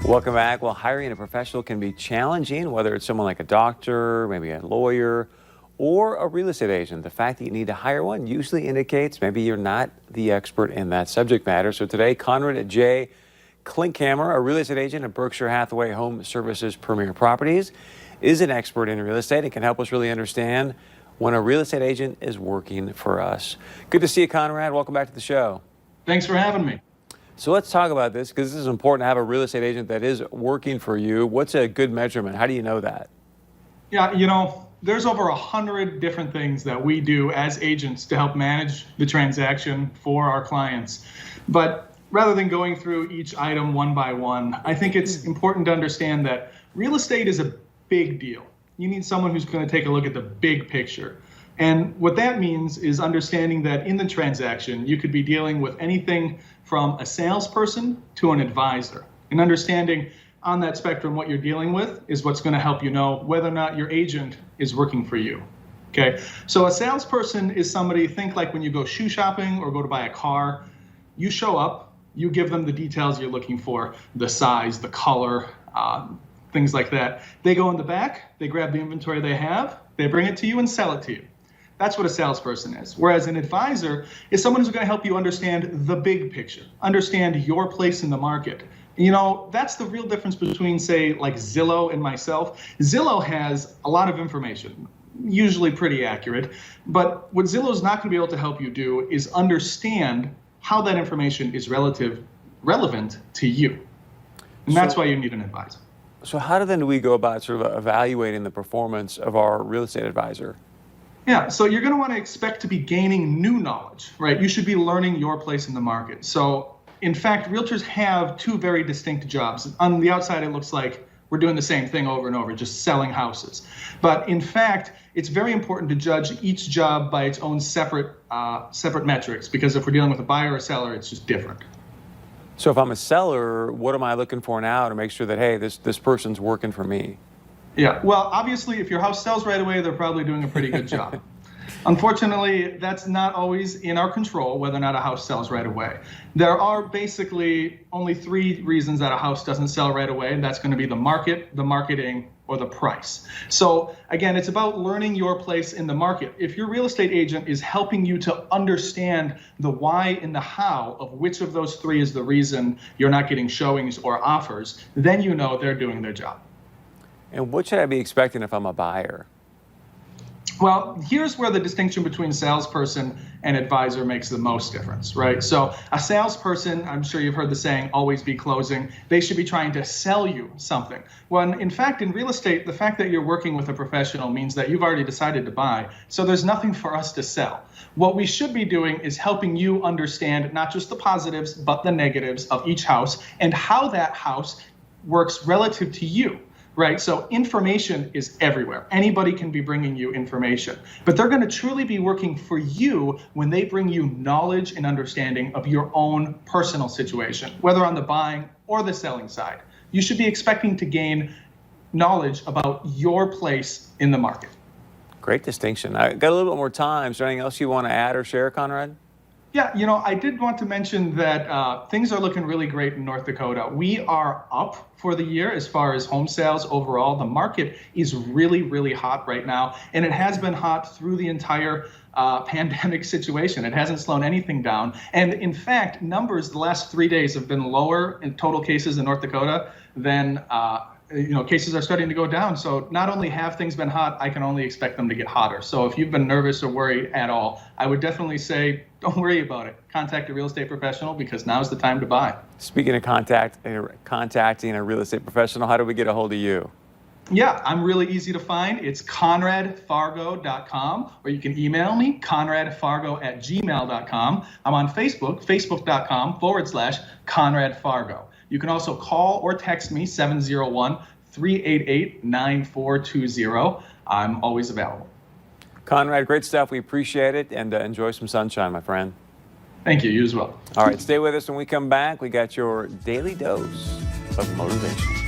Welcome back. Well, hiring a professional can be challenging, whether it's someone like a doctor, maybe a lawyer, or a real estate agent. The fact that you need to hire one usually indicates maybe you're not the expert in that subject matter. So today, Conrad J. Klinkhammer, a real estate agent at Berkshire Hathaway Home Services Premier Properties, is an expert in real estate and can help us really understand when a real estate agent is working for us. Good to see you, Conrad. Welcome back to the show. Thanks for having me. So let's talk about this, because this is important to have a real estate agent that is working for you. What's a good measurement? How do you know that? Yeah, there's over 100 different things that we do as agents to help manage the transaction for our clients. But rather than going through each item one by one, I think it's important to understand that real estate is a big deal. You need someone who's going to take a look at the big picture. And what that means is understanding that in the transaction, you could be dealing with anything from a salesperson to an advisor. And understanding on that spectrum what you're dealing with is what's going to help you know whether or not your agent is working for you. Okay, so a salesperson is somebody, think like when you go shoe shopping or go to buy a car, you show up, you give them the details you're looking for, the size, the color, things like that. They go in the back, they grab the inventory they have, they bring it to you and sell it to you. That's what a salesperson is. Whereas an advisor is someone who's going to help you understand the big picture, understand your place in the market. That's the real difference between, say, like Zillow and myself. Zillow has a lot of information, usually pretty accurate. But what Zillow's not going to be able to help you do is understand how that information is relevant to you. And that's why you need an advisor. So how then do we go about sort of evaluating the performance of our real estate advisor? Yeah, so you're going to want to expect to be gaining new knowledge, right? You should be learning your place in the market. So, in fact, realtors have two very distinct jobs. On the outside, it looks like we're doing the same thing over and over, just selling houses. But in fact, it's very important to judge each job by its own separate metrics, because if we're dealing with a buyer or seller, it's just different. So if I'm a seller, what am I looking for now to make sure that, hey, this person's working for me? Yeah, well, obviously, if your house sells right away, they're probably doing a pretty good job. Unfortunately, that's not always in our control, whether or not a house sells right away. There are basically only three reasons that a house doesn't sell right away, and that's going to be the market, the marketing, or the price. So again, it's about learning your place in the market. If your real estate agent is helping you to understand the why and the how of which of those three is the reason you're not getting showings or offers, then you know they're doing their job. And what should I be expecting if I'm a buyer? Well, here's where the distinction between salesperson and advisor makes the most difference, right? So a salesperson, I'm sure you've heard the saying, always be closing. They should be trying to sell you something. When in fact, in real estate, the fact that you're working with a professional means that you've already decided to buy. So there's nothing for us to sell. What we should be doing is helping you understand not just the positives, but the negatives of each house and how that house works relative to you. Right, so information is everywhere. Anybody can be bringing you information, but they're going to truly be working for you when they bring you knowledge and understanding of your own personal situation, whether on the buying or the selling side. You should be expecting to gain knowledge about your place in the market. Great distinction. I got a little bit more time. Is there anything else you want to add or share, Conrad? Yeah, I did want to mention that things are looking really great in North Dakota. We are up for the year as far as home sales overall. The market is really, really hot right now, and it has been hot through the entire pandemic situation. It hasn't slowed anything down. And in fact, numbers the last 3 days have been lower in total cases in North Dakota than cases are starting to go down. So not only have things been hot, I can only expect them to get hotter. So if you've been nervous or worried at all, I would definitely say, don't worry about it. Contact a real estate professional, because now's the time to buy. Speaking of contacting a real estate professional, how do we get a hold of you? Yeah, I'm really easy to find. It's conradfargo.com, or you can email me, conradfargo@gmail.com. I'm on Facebook, facebook.com/ConradFargo. You can also call or text me, 701-388-9420. I'm always available. Conrad, great stuff. We appreciate it, and enjoy some sunshine, my friend. Thank you. You as well. All right, stay with us. When we come back, we got your daily dose of motivation.